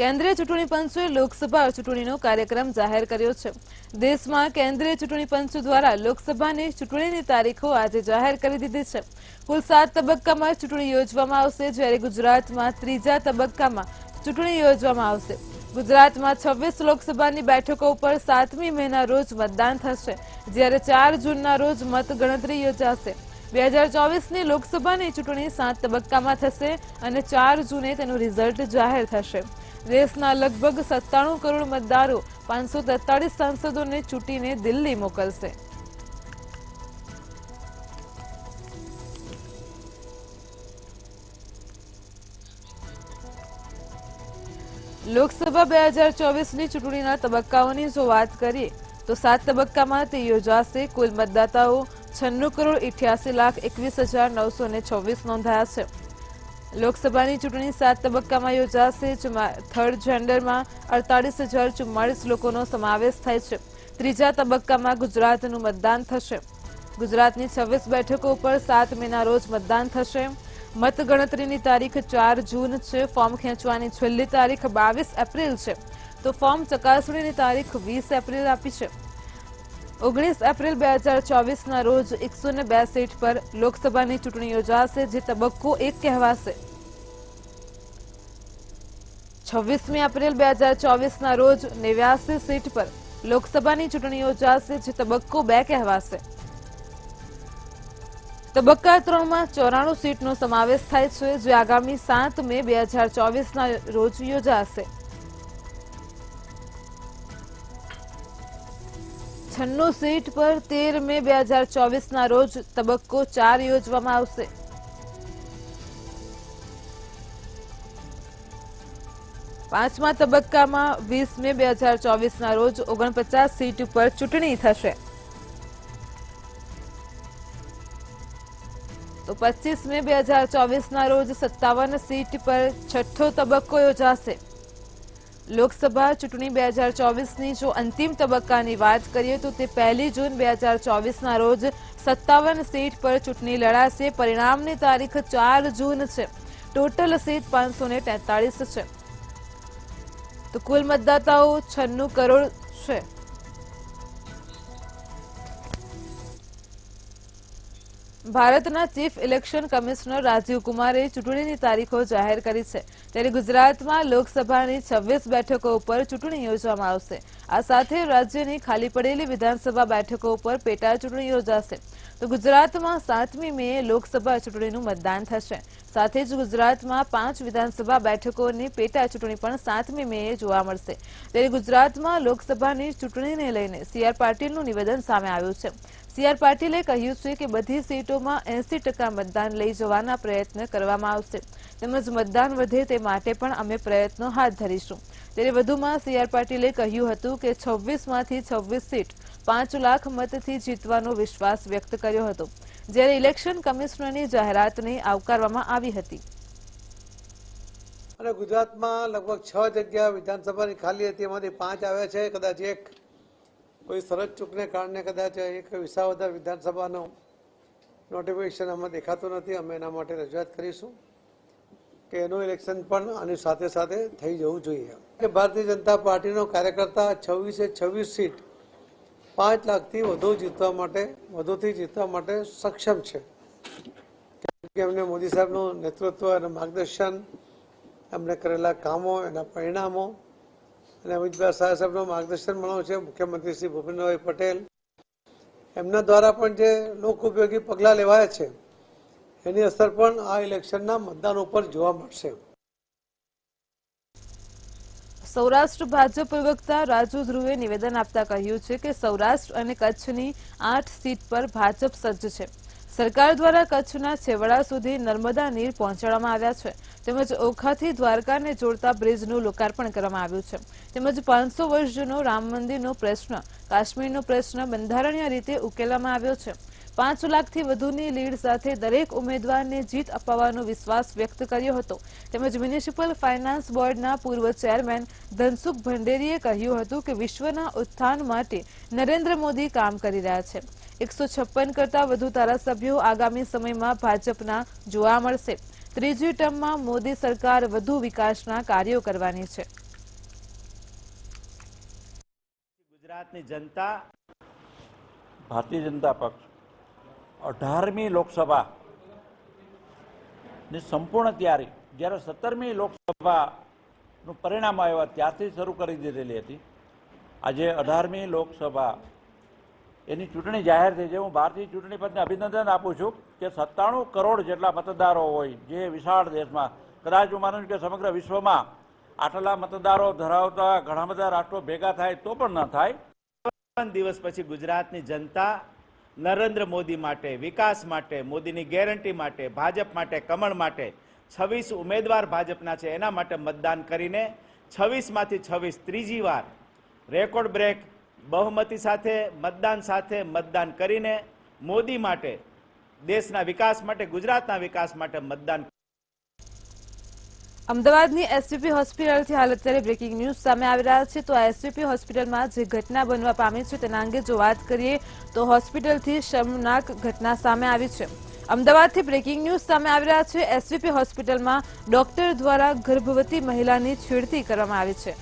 કેન્દ્રીય ચૂંટણી પંચે લોકસભા ચૂંટણીનો કાર્યક્રમ જાહેર કર્યો છે। દેશમાં કેન્દ્રીય ચૂંટણી પંચ દ્વારા લોકસભાની ચૂંટણીની તારીખો આજે જાહેર કરી દીધી છે। કુલ 7 તબક્કામાં ચૂંટણી યોજવામાં આવશે, જ્યારે ગુજરાતમાં ત્રીજા તબક્કામાં ચૂંટણી યોજવામાં આવશે। ગુજરાતમાં 26 લોકસભાની બેઠકો ઉપર 7મી મેના રોજ મતદાન થશે, જ્યારે 4 જૂનના રોજ મતગણતરી યોજાશે। 2024ની લોકસભાની ચૂંટણી 7 તબક્કામાં થશે અને 4 જૂને તેનું રિઝલ્ટ જાહેર થશે। દેશના લગભગ 97 કરોડ મતદારો 543 સાંસદોને ચૂંટીને દિલ્હી મોકલશે। લોકસભા 2024ની ચૂંટણીના તબક્કાઓની જો વાત કરીએ તો 7 તબક્કામાં તે યોજાશે। કુલ મતદાતાઓ 96,81,21,926 નોંધાયા છે। લોકસભાની ચૂંટણી 7 તબક્કામાં યોજાશે, જેમાં થર્ડ જેન્ડરમાં 48,044 લોકોનો સમાવેશ થાય છે। ત્રીજા તબક્કામાં ગુજરાતનું મતદાન થશે। ગુજરાતની 26 બેઠકો ઉપર 7 મેના રોજ મતદાન થશે। મતગણતરીની તારીખ 4 જૂન છે। ફોર્મ ખેંચવાની છેલ્લી તારીખ 22 એપ્રિલ છે, તો ફોર્મ ચકાસણીની તારીખ 20 એપ્રિલ આપી છે। 19 એપ્રિલ 2024ના રોજ 102 સીટ પર લોકસભાની ચૂંટણી યોજાશે, જે તબક્કો 1 કહેવાશે। 26મી એપ્રિલ 2024ના રોજ 89 સીટ પર લોકસભાની ચૂંટણી યોજાશે, જે તબક્કો 2 કહેવાશે। તબક્કા 3માં 94 સીટનો સમાવેશ થાય છે, જે આગામી 7 મે 2024ના રોજ યોજાશે। 96 સીટ પર 13 મે 2024ના રોજ તબક્કો 4 યોજવામાં આવશે। 5મા તબક્કામાં 20 મે 2024ના રોજ 49 સીટ પર ચૂંટણી થશે, તો 25 મે 2024ના રોજ 57 સીટ પર છઠ્ઠો તબક્કો યોજાશે। લોકસભા ચૂંટણી 2024ની જો અંતિમ તબક્કાની વાત કરીએ તો તે 1 જૂન 2024ના રોજ 57 સીટ પર ચૂંટણી લડાશે। પરિણામની તારીખ 4 જૂન છે। ટોટલ સીટ 543 છે, તો કુલ મતદાતાઓ 96 કરોડ છે। ભારતના ચીફ ઇલેક્શન કમિશનર રાજીવ કુમારે ચૂંટણીની તારીખો જાહેર કરી છે, ત્યારે ગુજરાતમાં લોકસભાની 26 બેઠકો ઉપર ચૂંટણી યોજવામાં આવશે। આ સાથે રાજ્યની ખાલી પડેલી વિધાનસભા બેઠકો ઉપર પેટા ચૂંટણી યોજાશે, તો ગુજરાતમાં 7મી મે લોકસભા ચૂંટણીનું મતદાન થશે। સાથે જ ગુજરાતમાં 5 વિધાનસભા બેઠકોની પેટા ચૂંટણી પણ 7મી મેએ જોવા મળશે। ત્યારે ગુજરાતમાં લોકસભાની ચૂંટણીને લઈને CR પાટીલનું નિવેદન સામે આવ્યું છે। CR પાટીલે કહ્યું છે કે બધી સીટોમાં 80% મતદાન લઈ જવાના પ્રયત્ન કરવામાં આવશે, તેમજ મતદાન વધે તે માટે પણ અમે પ્રયત્નો હાથ ધરીશું। ત્યારે વધુમાં CR પાટીલે કહ્યું હતું કે 26માંથી 26 સીટ 5 લાખ મતથી જીતવાનો વિશ્વાસ વ્યક્ત કર્યો હતો, જ્યારે ઇલેક્શન કમિશનરની જાહેરાતને આવકારવામાં આવી હતી। અને ગુજરાતમાં લગભગ 6 જગ્યા વિધાનસભાની ખાલી હતી, એમાંથી 5 આવ્યા છે। કદાચ એક કોઈ સરહદ ચૂકને કારણે કદાચ એક વિસાવદર વિધાનસભાનું નોટિફિકેશન આમાં દેખાતું નથી। અમે એના માટે રજૂઆત કરીશું કે એનું ઇલેક્શન પણ આની સાથે સાથે થઈ જવું જોઈએ કે ભારતીય જનતા પાર્ટીનો કાર્યકર્તા 26 સીટ 5 લાખથી વધુથી જીતવા માટે સક્ષમ છે, કે એમને મોદી સાહેબનું નેતૃત્વ અને માર્ગદર્શન, એમને કરેલા કામો, એના પરિણામો અને અમિતભાઈ શાહ સાહેબનું માર્ગદર્શન મળ્યું છે। મુખ્યમંત્રી શ્રી ભૂપેન્દ્રભાઈ પટેલ એમના દ્વારા પણ જે લોક ઉપયોગી પગલાં લેવાયા છે, એની અસર પણ આ ઇલેક્શનના મતદાન ઉપર જોવા મળશે। સૌરાષ્ટ્ર ભાજપ પ્રવક્તા રાજુ ધ્રુવે નિવેદન આપતા કહ્યું છે કે સૌરાષ્ટ્ર અને કચ્છની 8 સીટ પર ભાજપ સજ્જ છે। સરકાર દ્વારા કચ્છના છેવાડા સુધી નર્મદા નીર પહોંચાડવામાં આવ્યા છે, તેમજ ઓખાથી દ્વારકાને જોડતા બ્રિજનું લોકાર્પણ કરવામાં આવ્યું છે, તેમજ 500 વર્ષ જૂનો રામ મંદિરનો પ્રશ્ન, કાશ્મીરનો પ્રશ્ન બંધારણીય રીતે ઉકેલવામાં આવ્યો છે। 5 લાખથી વધુની લીડ સાથે દરેક ઉમેદવારને જીત અપાવવાનો વિશ્વાસ વ્યક્ત કર્યો હતો, તેમજ મ્યુનિસિપલ ફાઇનાન્સ બોર્ડના પૂર્વ ચેરમેન ધનસુખ ભંડેરીએ કહ્યું હતું કે વિશ્વના ઉત્થાન માટે નરેન્દ્ર મોદી કામ કરી રહ્યા છે। 156 કરતા વધુ ધારાસભ્યો આગામી સમયમાં ભાજપના જોવા મળશે। ત્રીજી ટર્મમાં મોદી સરકાર વધુ વિકાસના કાર્યો કરવાની છે। ગુજરાતની જનતા ભારતીય જનતા પક્ષ 18મી લોકસભાની સંપૂર્ણ તૈયારી જ્યારે 17મી લોકસભાનું પરિણામ આવ્યા ત્યારથી શરૂ કરી દીધેલી હતી. આજે 18મી લોકસભા એની ચૂંટણી જાહેર થઈ છે. હું ભારતીય ચૂંટણી પંચને અભિનંદન આપું છું કે 97 કરોડ જેટલા મતદારો હોય જે વિશાળ દેશમાં, કદાચ હું માનું છું કે સમગ્ર વિશ્વમાં આટલા મતદારો ધરાવતા ઘણા બધા રાષ્ટ્રો ભેગા થાય તો પણ ન થાય. 52 દિવસ પછી ગુજરાતની જનતા નરેન્દ્ર મોદી માટે, વિકાસ માટે, મોદીની ગેરંટી માટે, ભાજપ માટે, કમળ માટે 26 ઉમેદવાર ભાજપના છે એના માટે મતદાન કરીને 26માંથી 26 ત્રીજી વાર રેકોર્ડ બ્રેક બહુમતી સાથે મતદાન કરીને મોદી માટે, દેશના વિકાસ માટે, ગુજરાતના વિકાસ માટે મતદાન. અમદાવાદની એસવીપી હોસ્પિટલથી હાલ અત્યારે બ્રેકિંગ ન્યૂઝ સામે આવી રહ્યા છે. તો આ એસવીપી હોસ્પિટલમાં જે ઘટના બનવા પામી છે તેના અંગે જો વાત કરીએ તો હોસ્પિટલથી શર્મનાક ઘટના સામે આવી છે. અમદાવાદથી બ્રેકિંગ ન્યૂઝ સામે આવી રહ્યા છે. એસવીપી હોસ્પિટલમાં ડોક્ટર દ્વારા ગર્ભવતી મહિલાની છેડતી કરવામાં આવી છે.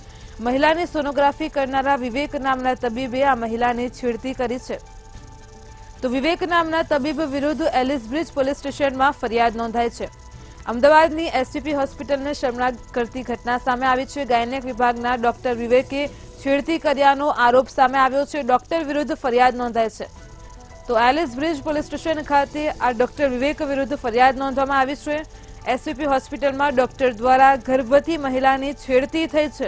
મહિલાની સોનોગ્રાફી કરનારા વિવેક નામના તબીબે આ મહિલાની છેડતી કરી છે. તો વિવેક નામના તબીબ વિરુદ્ધ એલિસબ્રિજ પોલીસ સ્ટેશનમાં ફરિયાદ નોંધાઈ છે. અમદાવાદની એસવીપી હોસ્પિટલને શર્મનાક કરતી ઘટના સામે આવી છે. ગાયનેક વિભાગના ડોક્ટર વિવેકે છેડતી કર્યાનો આરોપ સામે આવ્યો છે. ડોક્ટર વિરુદ્ધ ફરિયાદ નોંધાઈ છે. તો એલિસબ્રિજ પોલીસ સ્ટેશન ખાતે આ ડોક્ટર વિવેક વિરુદ્ધ ફરિયાદ નોંધવામાં આવી છે. એસવીપી હોસ્પિટલમાં ડોક્ટર દ્વારા ગર્ભવતી મહિલાની છેડતી થઈ છે.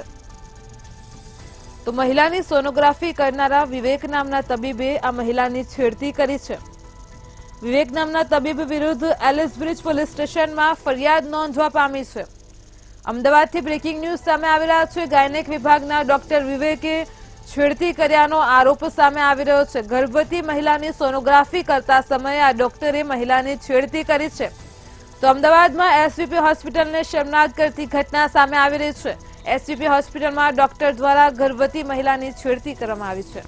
તો મહિલાની સોનોગ્રાફી કરનારા વિવેક નામના તબીબે આ મહિલાની છેડતી કરી છે. વિવેક નામના તબીબ વિરુદ્ધ એલિસબ્રિજ પોલીસ સ્ટેશનમાં ફરિયાદ નોંધવા પામી છે. અમદાવાદથી બ્રેકિંગ ન્યૂઝ સામે આવી રહ્યા છે. ગાયનેક વિભાગના ડોક્ટર વિવેકે છેડતી કર્યાનો આરોપ સામે આવી રહ્યો છે. ગર્ભવતી મહિલાની સોનોગ્રાફી કરતા સમયે આ ડોક્ટરે મહિલાની છેડતી કરી છે. તો અમદાવાદમાં એસવીપી હોસ્પિટલને શર્મનાક કરતી ઘટના સામે આવી રહી છે. એસવીપી હોસ્પિટલમાં ડોક્ટર દ્વારા ગર્ભવતી મહિલાની છેડતી કરવામાં આવી છે.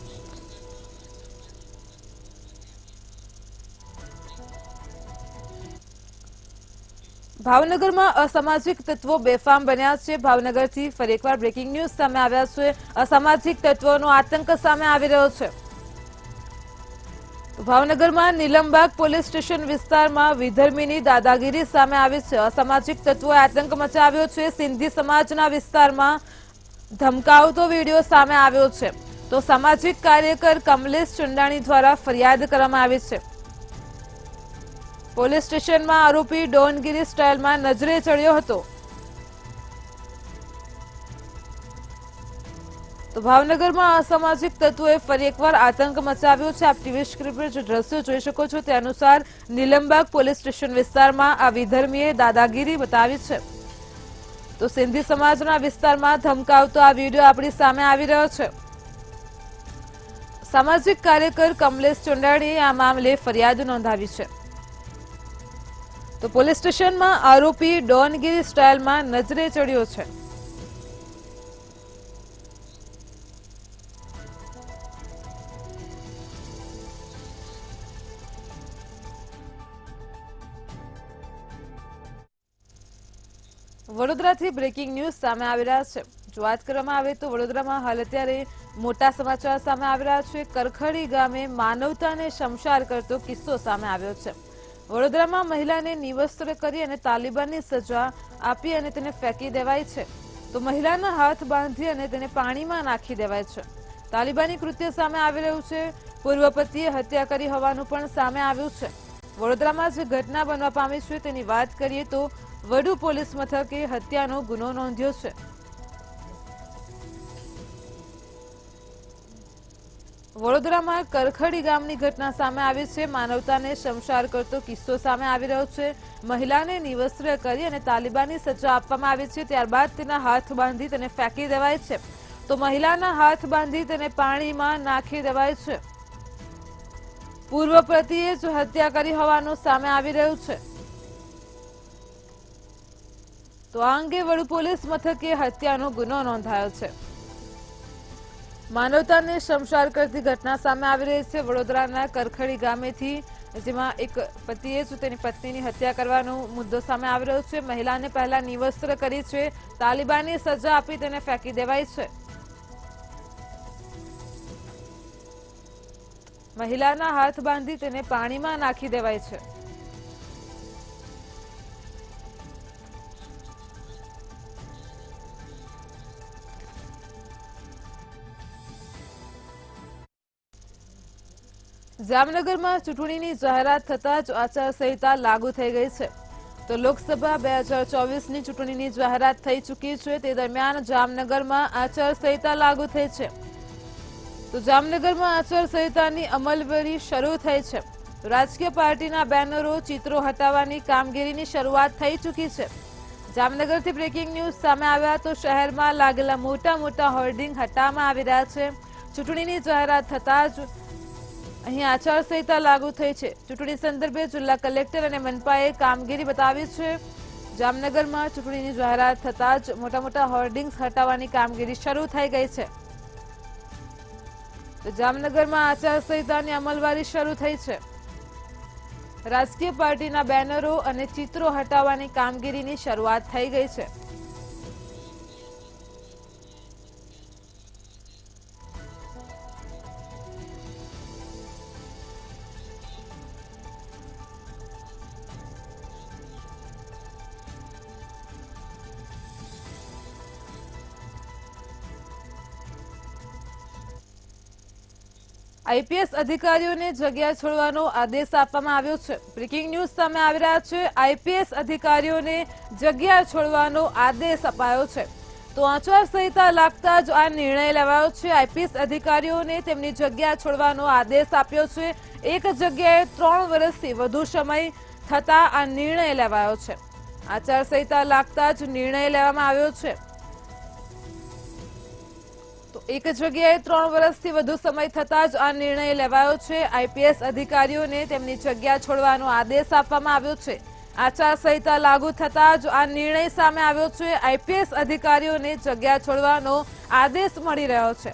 ભાવનગરમાં અસામાજિક તત્વો બેફામ બન્યા છે. ભાવનગરથી ફરી એકવાર બ્રેકિંગ ન્યૂઝ સામે આવ્યા છે. અસામાજિક તત્વોનો આતંક સામે આવી રહ્યો છે. ભાવનગરમાં નીલમબાગ પોલીસ સ્ટેશન વિસ્તારમાં વિધર્મીની દાદાગીરી સામે આવી છે. અસામાજિક તત્વોએ આતંક મચાવ્યો છે. સિંધી સમાજના વિસ્તારમાં ધમકાવતો વિડીયો સામે આવ્યો છે. તો સામાજિક કાર્યકર કમલેશ ચુંડાણી દ્વારા ફરિયાદ કરવામાં આવી છે. પોલીસ સ્ટેશનમાં આરોપી ડોનગીરી સ્ટાઇલમાં નજરે ચડ્યો હતો. તો ભાવનગરમાં અસામાજિક તત્વોએ ફરી એકવાર આતંક મચાવ્યો છે. આપ ટીવી સ્ક્રીન પર જે દ્રશ્યો જોઈ શકો છો તે અનુસાર નીલમબાગ પોલીસ સ્ટેશન વિસ્તારમાં આ વિધર્મીએ દાદાગીરી બતાવી છે. તો સિંધી સમાજના વિસ્તારમાં ધમકાવતો આ વિડીયો આપણી સામે આવી રહ્યો છે. સામાજિક કાર્યકર કમલેશ ચુંડાણીએ આ મામલે ફરિયાદ નોંધાવી છે. તો પોલીસ સ્ટેશનમાં આરોપી ડોનગીરી સ્ટાઇલમાં નજરે ચડ્યો છે. વડોદરાથી બ્રેકિંગ ન્યૂઝ સામે આવી રહ્યા છે. જો વાત કરવામાં આવે તો વડોદરામાં હાલ અત્યારે મોટા સમાચાર સામે આવી રહ્યા છે. કરખડી ગામે માનવતાને શમશાર કરતો કિસ્સો સામે આવ્યો છે. વડોદરામાં મહિલાને નિવસ્ત્ર કરી અને તાલિબાનની સજા આપી અને તેને ફેંકી દેવાય છે. તો મહિલાના હાથ બાંધી અને તેને પાણીમાં નાખી દેવાય છે. તાલિબાની કૃત્ય સામે આવી રહ્યું છે. પૂર્વ પતિએ હત્યા કરી હોવાનું પણ સામે આવ્યું છે. વડોદરામાં જે ઘટના બનવા પામી છે તેની વાત કરીએ તો વડુ પોલીસ મથકે હત્યાનો ગુનો નોંધ્યો છે. વડોદરામાં કરખડી ગામની ઘટના સામે આવી છે. માનવતાને શમશાર કરતો કિસ્સો સામે આવી રહ્યો છે. મહિલાને નિવસ્ત્ર કરી અને તાલિબાની સજા આપવામાં આવી છે. ત્યારબાદ તેના હાથ બાંધી તેને ફેંકી દેવાય છે. તો મહિલાના હાથ બાંધી તેને પાણીમાં નાખી દેવાય છે. પૂર્વ પતિએ જ હત્યા કરી હોવાનું સામે આવી રહ્યું છે. તો આ અંગે વડુ પોલીસ મથકે હત્યાનો ગુનો નોંધાયો છે. માનવતાને શમશાર કરતી ઘટના સામે આવી રહી છે. વડોદરાના કરખડી ગામેથી જેમાં એક પતિએ જ તેની પત્નીની હત્યા કરવાનો મુદ્દો સામે આવી રહ્યો છે. મહિલાને પહેલા નિવસ્ત્ર કરી છે. તાલિબાની સજા આપી તેને ફેંકી દેવાઈ છે. મહિલાના હાથ બાંધી તેને પાણીમાં નાખી દેવાય છે. જામનગરમાં ચૂંટણીની જાહેરાત થતાં જ આચારસંહિતા લાગુ થઈ ગઈ છે. તો લોકસભા 2024ની ચૂંટણીની જાહેરાત થઈ ચૂકી છે. તે દરમિયાન જામનગરમાં આચારસંહિતા લાગુ થઈ છે. તો જામનગરમાં આચારસંહિતાની અમલવારી શરૂ થઈ છે. રાજકીય પાર્ટીના બેનરો, ચિત્રો હટાવવાની કામગીરીની શરૂઆત થઈ ચૂકી છે. જામનગરથી બ્રેકિંગ ન્યૂઝ સામે આવ્યા તો શહેરમાં લાગેલા મોટા મોટા હોર્ડિંગ હટાવવામાં આવી રહ્યા છે. ચૂંટણીની જાહેરાત થતાં જ અહીં આચારસંહિતા લાગુ થઈ છે. ચૂંટણી સંદર્ભે જિલ્લા કલેક્ટર અને મનપાએ કામગીરી બતાવી છે. જામનગરમાં ચૂંટણીની જાહેરાત થતાં જ મોટા મોટા હોર્ડિંગ્સ હટાવવાની કામગીરી શરૂ થઈ ગઈ છે. તો જામનગરમાં આચારસંહિતાની અમલવારી શરૂ થઈ છે. રાજકીય પાર્ટીના બેનરો અને ચિત્રો હટાવવાની કામગીરીની શરૂઆત થઈ ગઈ છે. આઈપીએસ અધિકારીઓને જગ્યા છોડવાનો આદેશ આપવામાં આવ્યો છે. બ્રેકિંગ ન્યૂઝ સામે આવી રહ્યા છે. આઈપીએસ અધિકારીઓને જગ્યા છોડવાનો આદેશ અપાયો છે. તો આચારસંહિતા લાગતા જ આ નિર્ણય લેવાયો છે. આઈપીએસ અધિકારીઓને તેમની જગ્યા છોડવાનો આદેશ આપ્યો છે. એક જગ્યાએ 3 વર્ષથી વધુ સમય થતા આ નિર્ણય લેવાયો છે. આચારસંહિતા લાગતા જ નિર્ણય લેવામાં આવ્યો છે. તો એક જગ્યાએ 3 વર્ષથી વધુ સમય થતા જ આ નિર્ણય લેવાયો છે. આઈપીએસ અધિકારીઓને તેમની જગ્યા છોડવાનો આદેશ આપવામાં આવ્યો છે. આચારસંહિતા લાગુ થતા જ આ નિર્ણય સામે આવ્યો છે. આઈપીએસ અધિકારીઓને જગ્યા છોડવાનો આદેશ મળી રહ્યો છે.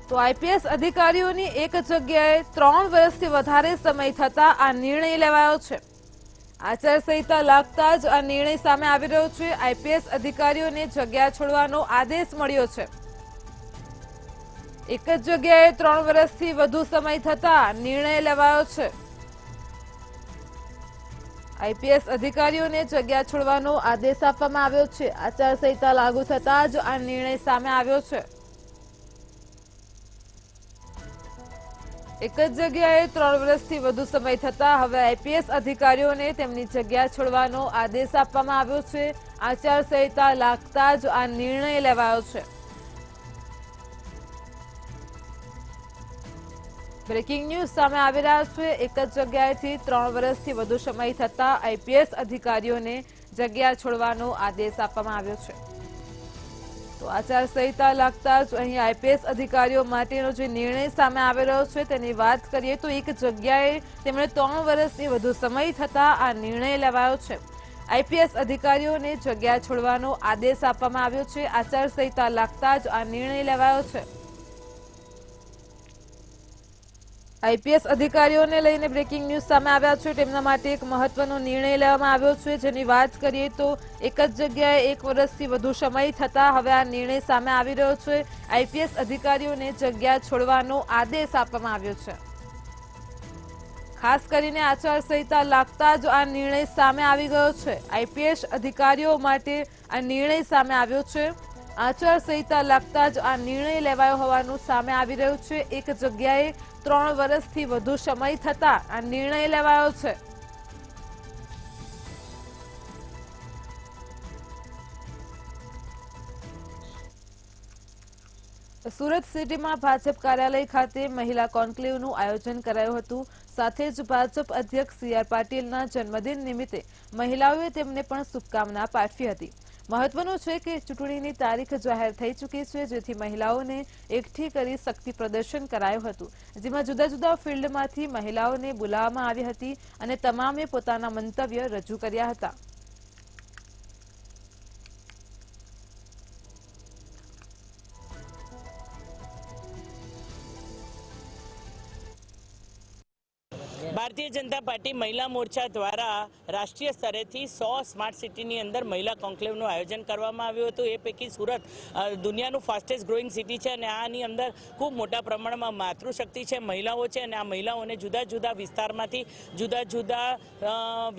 તો આઈપીએસ અધિકારીઓની એક જગ્યાએ 3 વર્ષથી વધારે સમય થતા આ નિર્ણય લેવાયો છે. આચારસંહિતા લાગતા જ આ નિર્ણય સામે આવી રહ્યો છે. આઈપીએસ અધિકારીઓને જગ્યા છોડવાનો આદેશ મળ્યો છે. એક જ જગ્યાએ 3 વર્ષથી વધુ સમય થતા નિર્ણય લેવાયો છે. આઈપીએસ અધિકારીઓને જગ્યા છોડવાનો આદેશ આપવામાં આવ્યો છે. આચારસંહિતા લાગુ થતા જ આ નિર્ણય સામે આવ્યો છે. એક જ જગ્યાએ 3 વર્ષથી વધુ સમય થતા હવે આઈપીએસ અધિકારીઓને તેમની જગ્યા છોડવાનો આદેશ આપવામાં આવ્યો છે. આચારસંહિતા લાગતા જ આ નિર્ણય લેવાયો છે. બ્રેકિંગ ન્યૂઝ સામે આવી રહ્યા છે. એક જ જગ્યાએથી 3 વર્ષથી વધુ સમય થતા આઈપીએસ અધિકારીઓને જગ્યા છોડવાનો આદેશ આપવામાં આવ્યો છે. તો આચારસંહિતા લાગતા જ અહીં આઈપીએસ અધિકારીઓ માટેનો જે નિર્ણય સામે આવી રહ્યો છે તેની વાત કરીએ તો એક જગ્યાએ તેમણે 3 વર્ષથી વધુ સમય થતા આ નિર્ણય લેવાયો છે. આઈપીએસ અધિકારીઓને જગ્યા છોડવાનો આદેશ આપવામાં આવ્યો છે. આચારસંહિતા લાગતા જ આ નિર્ણય લેવાયો છે. આઈપીએસ અધિકારીઓને લઈને બ્રેકિંગ ન્યૂઝ સામે આવ્યા છે. તેમના માટે એક મહત્વનો નિર્ણય લેવામાં આવ્યો છે. જેની વાત કરીએ તો એક જ જગ્યાએ 1 વર્ષથી વધુ સમય થતા હવે આ નિર્ણય સામે આવી રહ્યો છે. આઈપીએસ અધિકારીઓને જગ્યા છોડવાનો આદેશ આપવામાં આવ્યો છે. ખાસ કરીને આચારસંહિતા લાગતા જ આ નિર્ણય સામે આવી ગયો છે. આઈપીએસ અધિકારીઓ માટે આ નિર્ણય સામે આવ્યો છે. આચારસંહિતા લાગતા જ આ નિર્ણય લેવાયો હોવાનું સામે આવી રહ્યું છે. એક જગ્યાએ 3 વર્ષથી વધુ સમય થતા આ નિર્ણય લેવાયો છે. સુરત સિટીમાં ભાજપ કાર્યાલય ખાતે મહિલા કોન્ક્લેવનું આયોજન કરાયું હતું. સાથે જ ભાજપ અધ્યક્ષ સી.આર. પાટીલના જન્મદિન નિમિત્તે મહિલાઓએ તેમને પણ શુભકામના પાઠવી હતી. મહત્વનું છે કે ચૂંટણીની તારીખ જાહેર થઈ ચૂકી છે, જેથી મહિલાઓને એકઠી કરી શક્તિ પ્રદર્શન કરાયું હતું, જેમાં જુદા જુદા ફિલ્ડમાંથી મહિલાઓને બોલાવવામાં આવી હતી અને તમામે પોતાના મંતવ્ય રજૂ કર્યા હતા. ભારતીય જનતા પાર્ટી મહિલા મોરચા દ્વારા રાષ્ટ્રીય સ્તરેથી 100 સ્માર્ટ સિટીની અંદર મહિલા કોન્ક્લેવનું આયોજન કરવામાં આવ્યું હતું. એ પૈકી સુરત દુનિયાનું ફાસ્ટેસ્ટ ગ્રોઈંગ સિટી છે અને આની અંદર ખૂબ મોટા પ્રમાણમાં માતૃશક્તિ છે, મહિલાઓ છે અને આ મહિલાઓને જુદા જુદા વિસ્તારમાંથી, જુદા જુદા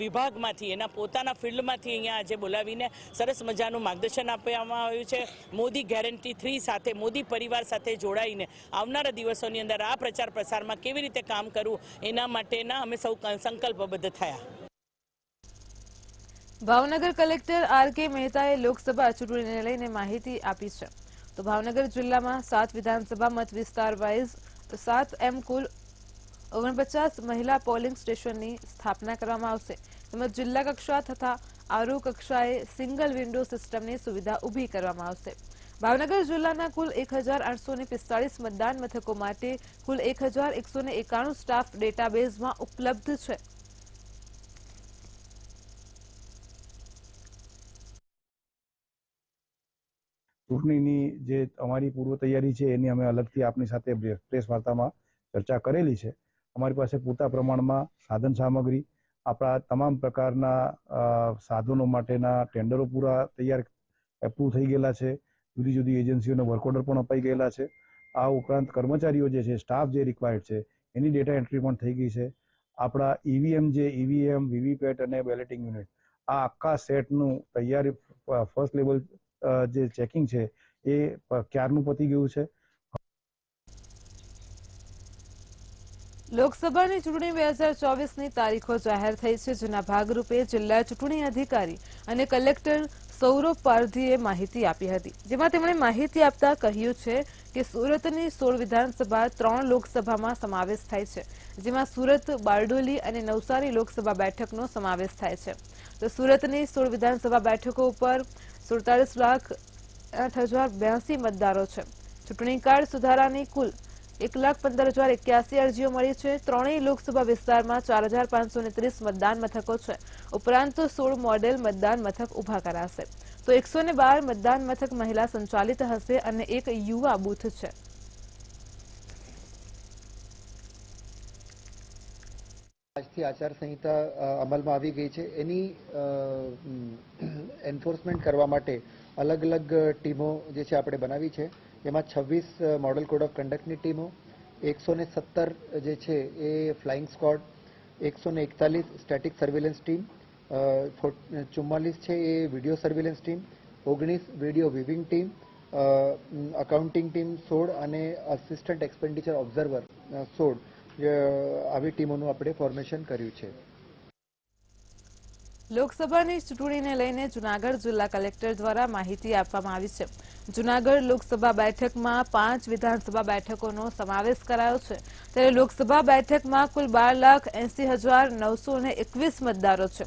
વિભાગમાંથી, એના પોતાના ફિલ્ડમાંથી અહીંયા આજે બોલાવીને સરસ મજાનું માર્ગદર્શન આપવામાં આવ્યું છે. મોદી ગેરંટી 3 સાથે, મોદી પરિવાર સાથે જોડાઈને આવનારા દિવસોની અંદર આ પ્રચાર પ્રસારમાં કેવી રીતે કામ કરવું એના માટેના અમે સૌ સંકલ્પબદ્ધ થયા. Bhavnagar collector R.K.. મહેતાએ લોકસભા ચૂંટણીને લઈને માહિતી આપી છે. તો ભાવનગર જિલ્લામાં 7 વિધાનસભા મત વિસ્તાર વાઇઝ 7 એમ કુલ 49 મહિલા પોલિંગ સ્ટેશનની સ્થાપના કરવામાં આવશે. તેમજ જિલ્લા કક્ષા તથા આરઓ કક્ષાએ સિંગલ વિન્ડો સિસ્ટમની સુવિધા ઊભી કરવામાં આવશે. ભાવનગર જિલ્લાના કુલ 1845 મતદાન મથકો માટે કુલ 1191 સ્ટાફ ડેટાબેઝમાં ઉપલબ્ધ છે. ચૂંટણીની જે અમારી પૂર્વ તૈયારી છે એની અમે અલગથી આપની સાથે પ્રેસ વાર્તામાં ચર્ચા કરેલી છે. અમારી પાસે પૂરતા પ્રમાણમાં સાધન સામગ્રી, આપણા તમામ પ્રકારના સાધનો માટેના ટેન્ડરો પૂરા તૈયાર એપ્રુવ થઈ ગયેલા છે. જુદી જુદી એજન્સીઓને વર્ક ઓર્ડર પણ અપાઈ ગયેલા છે. આ ઉપરાંત કર્મચારીઓ જે છે, સ્ટાફ જે રિક્વાયર્ડ છે એની ડેટા એન્ટ્રી પણ થઈ ગઈ છે. આપણા ઈવીએમ, વીવીપેટ અને બેલેટિંગ યુનિટ, આ આખા સેટનું તૈયારી ફર્સ્ટ લેવલ જે ચેકિંગ છે એ ક્યારનું પતી ગયું છે. લોકસભાની ચૂંટણી 2024ની તારીખો જાહેર થઈ છે, જેના ભાગરૂપે જિલ્લા ચૂંટણી અધિકારી અને કલેક્ટર સૌરભ પારધીએ માહિતી આપી હતી. જેમાં તેમણે માહિતી આપતા કહ્યું છે કે સુરતની 16 વિધાનસભા 3 લોકસભામાં સમાવેશ થાય છે, જેમાં સુરત, બારડોલી અને નવસારી લોકસભા બેઠકનો સમાવેશ થાય છે. તો સુરતની 16 વિધાનસભા બેઠકો ઉપર 47,08,082 મતદારો છે. ચૂંટણી કાર્ડ સુધારાની કુલ 1,15,081 અરજીઓ મળી છે. ત્રણેય લોકસભા વિસ્તારમાં 4,530 મતદાન મથકો છે. ઉપરાંત 16 મોડેલ મતદાન મથક ઉભા કરાશે. તો 112 મતદાન મથક મહિલા સંચાલિત હશે અને એક યુવા બૂથ છે. આજથી આચારસંહિતા અમલમાં આવી ગઈ છે. એની એન્ફોર્સમેન્ટ કરવા માટે અલગ અલગ ટીમો જે છે આપણે બનાવી છે. એમાં 26 મોડલ કોડ ઓફ કન્ડક્ટની ટીમો, 117 જે છે એ flying squad, 141 static surveillance team, 44 છે એ video surveillance team, 19 video viewing team, accounting team 16 અને અસિસ્ટન્ટ એક્સપેન્ડિચર ઓબ્ઝર્વર 16 આવી ટીમોનું આપણે ફોર્મેશન કર્યું છે. લોકસભાની ચૂંટણીને લઈને જૂનાગઢ જિલ્લા કલેક્ટર દ્વારા માહિતી આપવામાં આવી છે. જૂનાગઢ લોકસભા બેઠકમાં 5 વિધાનસભા બેઠકોનો સમાવેશ કરાયો છે. ત્યારે લોકસભા બેઠકમાં કુલ 12,80,921 મતદારો છે,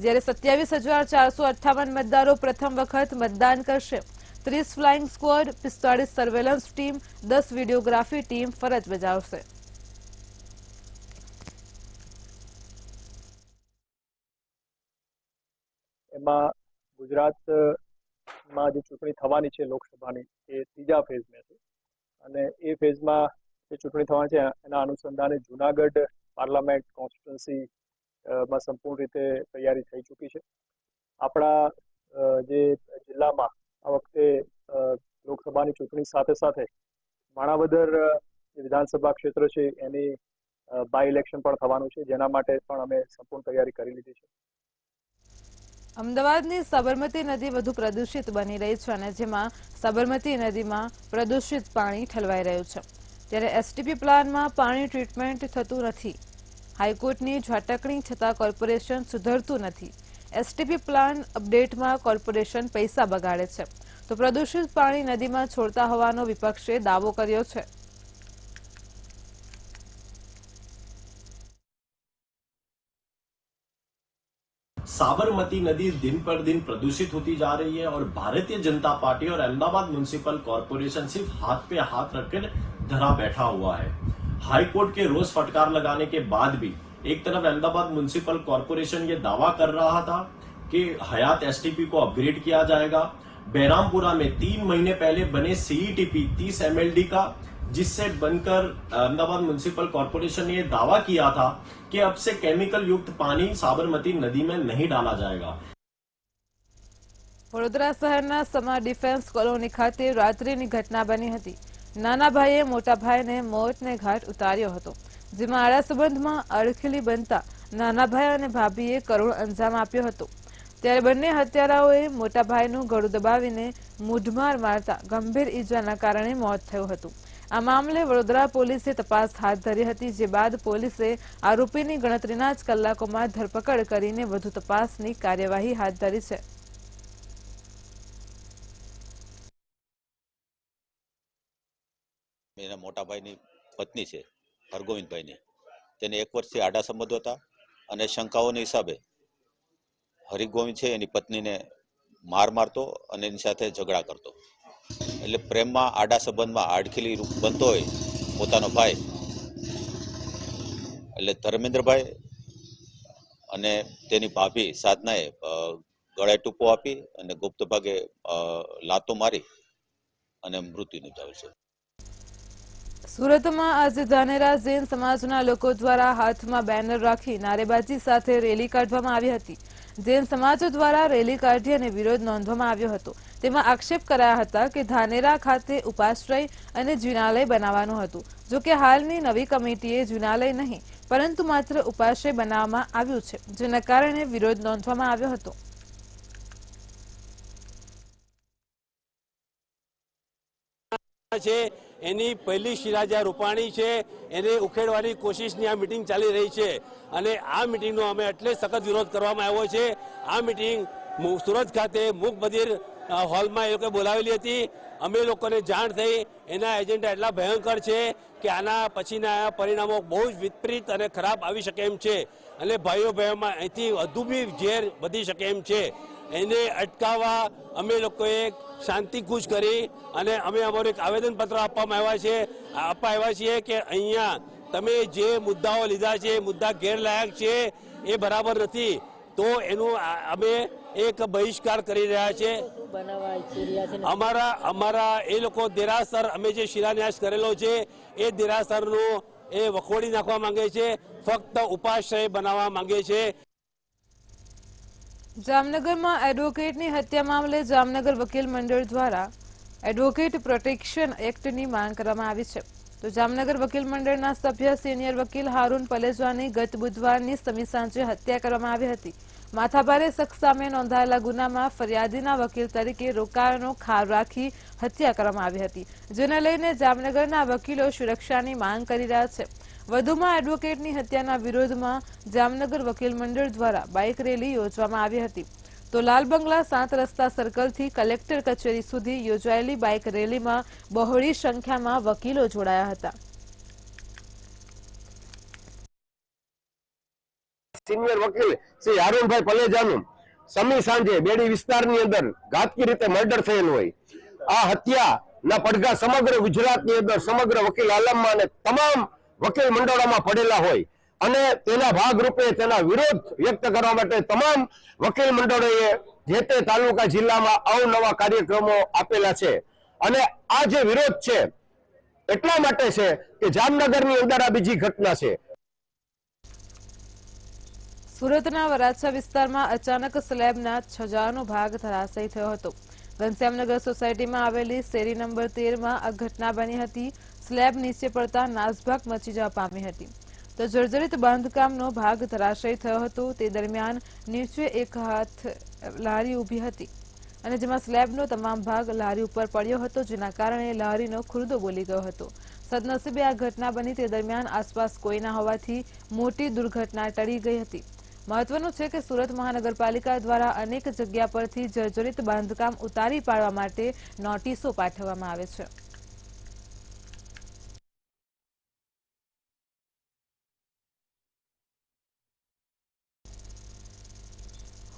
જ્યારે 27,458 મતદારો પ્રથમ વખત મતદાન કરશે. 30 flying squad, 45 surveillance team, 10 videography team ફરજ બજાવશે. એમાં ગુજરાતમાં જે ચૂંટણી થવાની છે લોકસભાની એ 3જા ફેઝમાં છે અને એ ફેઝમાં જે ચૂંટણી થવાની છે એના અનુસંધાને જૂનાગઢ પાર્લામેન્ટ કોન્સ્ટિટ્યુન્સીમાં સંપૂર્ણ રીતે તૈયારી થઈ ચૂકી છે. આપણા જે જિલ્લામાં આ વખતે લોકસભાની ચૂંટણી સાથે સાથે માણાવદર વિધાનસભા ક્ષેત્ર છે એની બાય ઇલેક્શન પણ થવાનું છે, જેના માટે પણ અમે સંપૂર્ણ તૈયારી કરી લીધી છે. અમદાવાદની સાબરમતી નદી વધુ પ્રદૂષિત બની રહી છે અને જેમાં સાબરમતી નદીમાં પ્રદૂષિત પાણી ઠલવાઈ રહ્યું છે. ત્યારે એસટીપી પ્લાનમાં પાણી ટ્રીટમેન્ટ થતું નથી. હાઈકોર્ટની ઝાટકણી છતાં કોર્પોરેશન સુધરતું નથી. એસટીપી પ્લાન અપડેટમાં કોર્પોરેશન પૈસા બગાડે છે. તો પ્રદૂષિત પાણી નદીમાં છોડતા હોવાનો વિપક્ષે દાવો કર્યો છે. साबरमती नदी दिन पर दिन प्रदूषित होती जा रही है और भारतीय जनता पार्टी और अहमदाबाद म्युनिसिपल कॉर्पोरेशन सिर्फ हाथ पे हाथ रखकर धरा बैठा हुआ है. हाई कोर्ट के रोज फटकार लगाने के बाद भी एक तरफ अहमदाबाद म्युनिसिपल कॉर्पोरेशन ये दावा कर रहा था कि हयात एसटीपी को अपग्रेड किया जाएगा. बहरामपुरा में 3 महीने पहले बने सीईटीपी 30 एमएलडी का जिससे बनकर अहमदाबाद म्युनिसिपल कॉर्पोरेशन ने यह दावा किया था कि अब से केमिकल युक्त पानी साबरमती नदी में नहीं डाला जाएगा। વડોદરા શહેરના સમા ડિફેન્સ કોલોની ખાતે રાત્રિની ઘટના બની હતી। નાના ભાઈએ મોટા ભાઈને મોતને ઘાટ ઉતાર્યો હતો, જેમાં આડા સંબંધમાં અડખેલી બનતા નાના ભાઈ અને ભાભીએ કરુણ અંજામ આપ્યો હતો। ત્યારે બંને હત્યારાઓએ મોટા ભાઈનું ગળું દબાવીને મૂઢમાર મારતા ગંભીર ઈજાના કારણે મોત થયું હતું। આ મામલે વડોદરા પોલીસે તપાસ હાથ ધરી હતી, જે બાદ પોલીસે આરોપીની ગણતરીના જ કલાકોમાં ધરપકડ કરીને વધુ તપાસની કાર્યવાહી હાથ ધરી છે। એના મોટા ભાઈની પત્ની છે હરગોવિંદભાઈની, તેને 1 વર્ષથી આડા સંબંધો હતા અને શંકાઓના હિસાબે હરિગોવિંદ છે એની પત્નીને માર મારતો અને એની સાથે ઝઘડા કરતો। એટલે પ્રેમમાં આડા સંબંધમાં આડખીલી રૂપ બનતો હોય પોતાનો ભાઈ, એટલે ધર્મેન્દ્રભાઈ અને તેની ભાભી સાધનાએ ગળાએ ટૂંપો આપી અને ગુપ્ત ભાગે લાતો મારી અને મૃત્યુ નિપજાવ્યું છે। સુરતમાં આજે ધાનેરા જૈન સમાજના લોકો દ્વારા હાથમાં બેનર રાખી નારેબાજી સાથે રેલી કાઢવામાં આવી હતી। જૈન સમાજ દ્વારા રેલી કાઢી અને વિરોધ નોંધવામાં આવ્યો હતો। તેમાં આક્ષેપ કરાયા હતા કે ધાનેરા ખાતે ઉપાશ્રય અને જિનાલય બનાવવાનું હતું। જો કે હાલની નવી કમિટીએ જિનાલય નહીં પરંતુ માત્ર ઉપાશ્રય બનાવવામાં આવ્યું છે, જેના કારણે વિરોધ નોંધવામાં આવ્યો હતો। છે એની પહેલી શિલા જ્યાં રૂપાણી છે એને ઉખેડવાની કોશિશની આ મિટિંગ ચાલી રહી છે અને આ મિટિંગનો અમે એટલે સખત વિરોધ કરવામાં આવ્યો છે। આ મિટિંગ સુરત ખાતે મૂક બધિર હોલમાં એ લોકોએ બોલાવેલી હતી। અમે લોકોને જાણ થઈ, એના એજન્ડા એટલા ભયંકર છે કે આના પછીના પરિણામો બહુ જ વિપરીત અને ખરાબ આવી શકે એમ છે અને ભાઈઓ બહેનોમાં અહીંથી વધુ બી ઝેર વધી શકે એમ છે। એને અટકાવવા અમે લોકોએ શાંતિકૂચ કરી અને અમે અમારું એક આવેદનપત્ર આપવામાં આવ્યા છીએ કે અહીંયા તમે જે મુદ્દાઓ લીધા છે એ મુદ્દા ગેરલાયક છે, એ બરાબર નથી, તો એનું અમે એક બહિષ્કાર કરી રહ્યા છે। અમારા એ લોકો દેરાસર અમે જે શિલાન્યાસ કરેલો છે એ દેરાસરનું એ વખોડી નાખવા માંગે છે, ફક્ત ઉપાશ્રય બનાવવા માંગે છે। જામનગરમાં એડવોકેટની હત્યા મામલે જામનગર વકીલ મંડળ દ્વારા એડવોકેટ પ્રોટેક્શન એક્ટની માંગ કરવામાં આવી છે। તો જામનગર વકીલ મંડળના સભ્ય સિનિયર વકીલ હારૂન પલેજાની ગત બુધવારની સમી સાંજે હત્યા કરવામાં આવી હતી। માથાભારે શખ્સ સામે નોંધાયેલા ગુનામાં ફરિયાદીના વકીલ તરીકે રોકાણનો ખાર રાખી હત્યા કરવામાં આવી હતી, જેને લઈને જામનગરના વકીલો સુરક્ષાની માંગ કરી રહ્યા છે। વધુમાં એડવોકેટની હત્યાના વિરોધમાં જામનગર વકીલ મંડળ દ્વારા બાઇક રેલી યોજવામાં આવી હતી। તો લાલ બંગલા 7 રસ્તા સર્કલથી કલેક્ટર કચેરી સુધી યોજાયેલી બાઇક રેલીમાં બહોળી સંખ્યામાં વકીલો જોડાયા હતા। સિનિયર વકીલ શ્રી હારૂનભાઈ પલેજાનું સમી સાંજે બેડી વિસ્તારની અંદર ઘાતકી રીતે મર્ડર થયેલું હોય। આ હત્યાના પડઘા સમગ્ર ગુજરાતની અંદર સમગ્ર વકીલ આલમમાં અને તમામ વકીલ મંડળોમાં પડેલા હોય અને તેના ભાગરૂપે તેના વિરોધ વ્યક્ત કરવા માટે તમામ વકીલ મંડળોએ જે તે તાલુકા જિલ્લામાં અવનવા કાર્યક્રમો આપેલા છે અને આ જે વિરોધ છે એટલા માટે છે કે જામનગરની અંદર આ બીજી ઘટના છે। સુરતના વરાછા વિસ્તારમાં અચાનક સ્લેબના છજાનો ભાગ ધરાશયી થયો હતો। ઘનશ્યામનગર સોસાયટીમાં આવેલી શેરી નંબર 13માં આ ઘટના બની હતી। સ્લેબ નીચે પડતા નાસભાગ મચી જવા પામી હતી। તો જર્જરિત બાંધકામનો ભાગ ધરાશયી થયો હતો। તે દરમિયાન નીચે એક હાથ લારી ઊભી હતી અને જેમાં સ્લેબનો તમામ ભાગ લારી ઉપર પડ્યો હતો, જેના કારણે લારીનો ખુરદો બોલી ગયો હતો। સદનસીબે આ ઘટના બની તે દરમિયાન આસપાસ કોઈ ના હોવાથી મોટી દુર્ઘટના ટળી ગઈ હતી। મહત્વનું છે કે સુરત મહાનગરપાલિકા દ્વારા અનેક જગ્યા પરથી જર્જરિત બાંધકામ ઉતારી પાડવા માટે નોટિસો પાઠવવામાં આવે છે।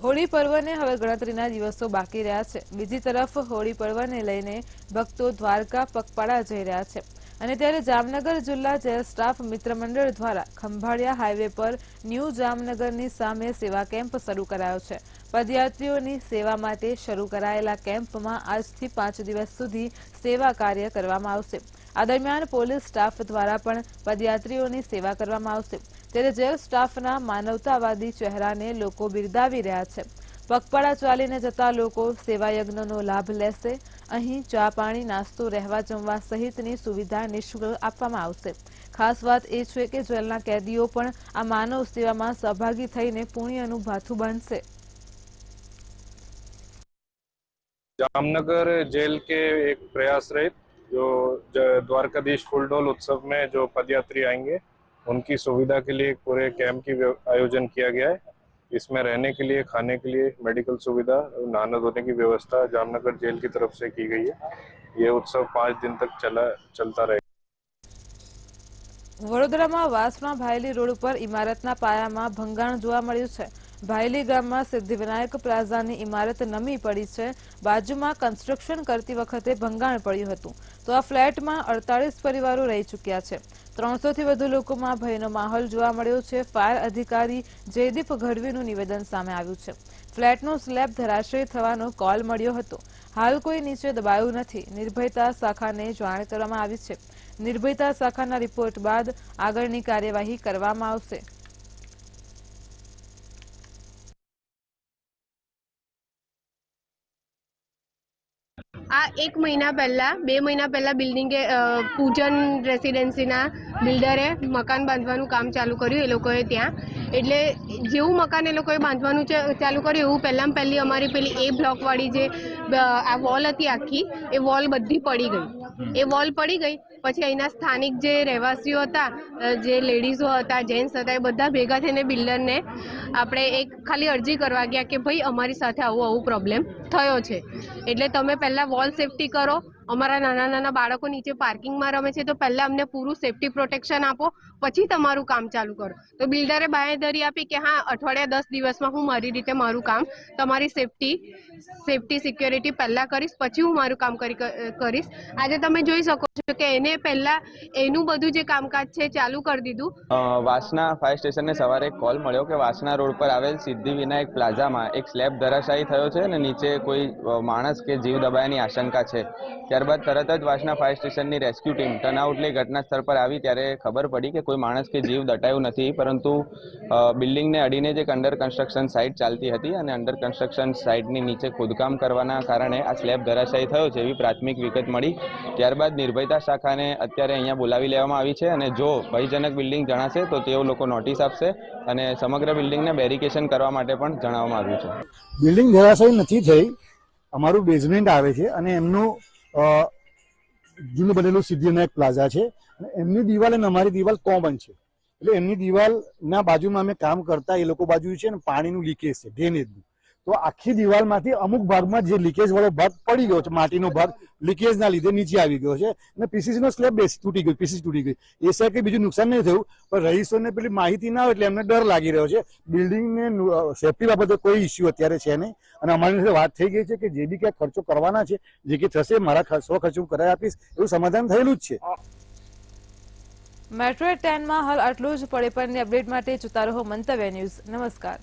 હોળી પર્વને હવે ગણતરીના દિવસો બાકી રહ્યા છે। બીજી તરફ હોળી પર્વને લઈને ભક્તો દ્વારકા પગપાળા જઈ રહ્યા છે અને ત્યારે જામનગર જિલ્લા જેલ સ્ટાફ મિત્ર મંડળ દ્વારા ખંભાળિયા હાઈવે પર ન્યૂ જામનગરની સામે સેવા કેમ્પ શરૂ કરાયો છે। પદયાત્રીઓની સેવા માટે શરૂ કરાયેલા કેમ્પમાં આજથી 5 દિવસ સુધી સેવા કાર્ય કરવામાં આવશે। આ દરમિયાન પોલીસ સ્ટાફ દ્વારા પણ પદયાત્રીઓની સેવા કરવામાં આવશે, ત્યારે જેલ સ્ટાફના માનવતાવાદી ચહેરાને લોકો બિરદાવી રહ્યા છે। પગપાળા ચાલીને જતા લોકો સેવાયજ્ઞનો લાભ લેશે। અહીં ચા પાણી નાસ્તો રહેવા જમવા સહિતની સુવિધા નિઃશુલ્ક આપવામાં આવશે। ખાસ વાત એ છે કે જેલના કેદીઓ પણ આ માનવ સેવામાં સહભાગી થઈને પુણ્યનું ભાથું બાંધશે। जामनगर जेल के एक प्रयास रहित जो द्वारकाधीश फूलडोल उत्सव में जो पदयात्री आएंगे उनकी सुविधा के लिए पूरे कैंप की आयोजन किया गया है। इसमें रहने के लिए, खाने के लिए, मेडिकल सुविधा, नहाने धोने की व्यवस्था जामनगर जेल की तरफ से की गई है। ये उत्सव 5 दिन तक चलता रहेगा। વડોદરામાં વાસણા ભાયલી રોડ ઉપર ઇમારતના પાયામાં ભંગાણ જોવા મળ્યું છે। ભાયલી ગામમાં સિદ્ધિવિનાયક પ્લાઝાની ઇમારત નમી પડી છે। બાજુમાં કન્સ્ટ્રક્શન કરતી વખતે ભંગાણ પડ્યું હતું, તો આ ફ્લેટમાં 48 પરિવારો રહી ચૂક્યા છે। 300 થી વધુ લોકોમાં ભયનો માહોલ જોવા મળ્યો છે। ફાયર અધિકારી જયદીપ ગઢવીનું નિવેદન સામે આવ્યું છે। ફ્લેટનો સ્લેબ ધરાશયી થવાનો કોલ મળ્યો હતો। હાલ કોઈ નીચે દબાયું નથી। નિર્ભયતા શાખાને જાણ કરવામાં આવી છે। નિર્ભયતા શાખાના રિપોર્ટ બાદ આગળની કાર્યવાહી કરવામાં આવશે। આ 1 મહિના પહેલા 2 મહિના પહેલા બિલ્ડિંગે પૂજન રેસિડેન્સીના બિલ્ડરે મકાન બાંધવાનું કામ ચાલુ કર્યું એ લોકોએ ત્યાં। એટલે જેવું મકાન એ લોકોએ બાંધવાનું ચાલુ કર્યું એવું પહેલી અમારી પેલી એ બ્લોકવાળી જે આ વોલ હતી આખી, એ વોલ બધી પડી ગઈ। એ વોલ પડી ગઈ પછી અહીંના સ્થાનિક જે રહેવાસીઓ હતા, જે લેડીઝો હતા, જેન્ટ્સ હતા, એ બધા ભેગા થઈને બિલ્ડરને આપણે એક ખાલી અરજી કરવા ગયા કે ભાઈ અમારી સાથે આવું પ્રોબ્લેમ થયો છે, એટલે તમે પહેલાં વોલ સેફટી કરો। અમારા નાના બાળકો નીચે પાર્કિંગમાં રમે છે, તો પહેલાં અમને પૂરું સેફટી પ્રોટેક્શન આપો, પછી તમારું કામ ચાલુ કરો। તો બિલ્ડરે બાંહેધરી આપી કે હા, અઠવાડિયા 10 દિવસમાં હું મારી રીતે મારું કામ, તમારી સેફટી સિક્યોરિટી પહેલાં કરીશ, પછી હું મારું કામ કરીશ। આજે તમે જોઈ શકો છો કે એને પહેલાં એનું બધું જે કામકાજ છે ચાલુ કરી દીધું। વાસણા ફાયર સ્ટેશનને સવારે એક કોલ મળ્યો કે વાસણા રોડ પર આવેલ સિદ્ધિવિનાયક પ્લાઝામાં એક સ્લેબ ધરાશાયી થયો છે અને નીચે કોઈ માણસ કે જીવ દબાયાની આશંકા છે। ત્યારબાદ તરત જ વાસણા ફાયર સ્ટેશનની રેસ્ક્યુ ટીમ ટર્નઆઉટ લઈ ઘટના સ્થળ પર આવી, ત્યારે ખબર પડી કે કોઈ માણસ કે જીવ દટાયું નથી, પરંતુ બિલ્ડિંગને અડીને જ એક અંડર કન્સ્ટ્રક્શન સાઇટ ચાલતી હતી અને અંડર કન્સ્ટ્રક્શન સાઇટની નીચે ખોદકામ કરવાના કારણે આ સ્લેબ ધરાશાયી થયો છે એવી પ્રાથમિક વિગત મળી। ત્યારબાદ નિર્ભયતા શાખાને અત્યારે અહીંયા બોલાવી લેવામાં આવી છે અને જો ભયજનક બિલ્ડિંગ જણાશે તો તેઓ લોકો નોટિસ આપશે અને સમગ્ર બિલ્ડિંગને બેરિકેશન કરવા માટે પણ જણાવવામાં આવ્યું છે। બિલ્ડિંગ ધરાશાયી નથી થઈ, અમારું બેઝમેન્ટ આવે છે અને એમનું જૂનું બનેલું સિદ્ધિવિનાયક પ્લાઝા છે અને એમની દિવાલ અને અમારી દિવાલ કોમન છે, એટલે એમની દિવાલના બાજુમાં અમે કામ કરતા એ લોકો બાજુ છે ને પાણીનું લીકેજ છે, ડ્રેનેજનું। તો આખી દિવાલમાંથી અમુક ભાગમાં જે લીકેજ વાળો ભાગ પડી ગયો છે, માટીનો ભાગ લીકેજના લીધે નીચે આવી ગયો છે અને પીસીસીનો સ્લેબ તૂટી ગયો, પીસીસી તૂટી ગઈ। એ સિવાય કંઈ બીજું નુકસાન નહીં થયું, પણ રહીશોને પેલી માહિતી ના હોય એટલે એમને ડર લાગી રહ્યો છે। બિલ્ડિંગને સેફટી બાબતે કોઈ ઇસ્યુ અત્યારે છે નહીં અને અમારી સાથે વાત થઈ ગઈ છે કે જે બી ક્યાંક ખર્ચો કરવાના છે, જે કે થશે મારા સો ખર્ચો હું કરાવી આપીશ, એવું સમાધાન થયેલું જ છે। મેટ્રો 10માં હાલ આટલું જ। પડે પરની અપડેટ માટે જોતા રહો મંતવ્ય ન્યૂઝ। નમસ્કાર।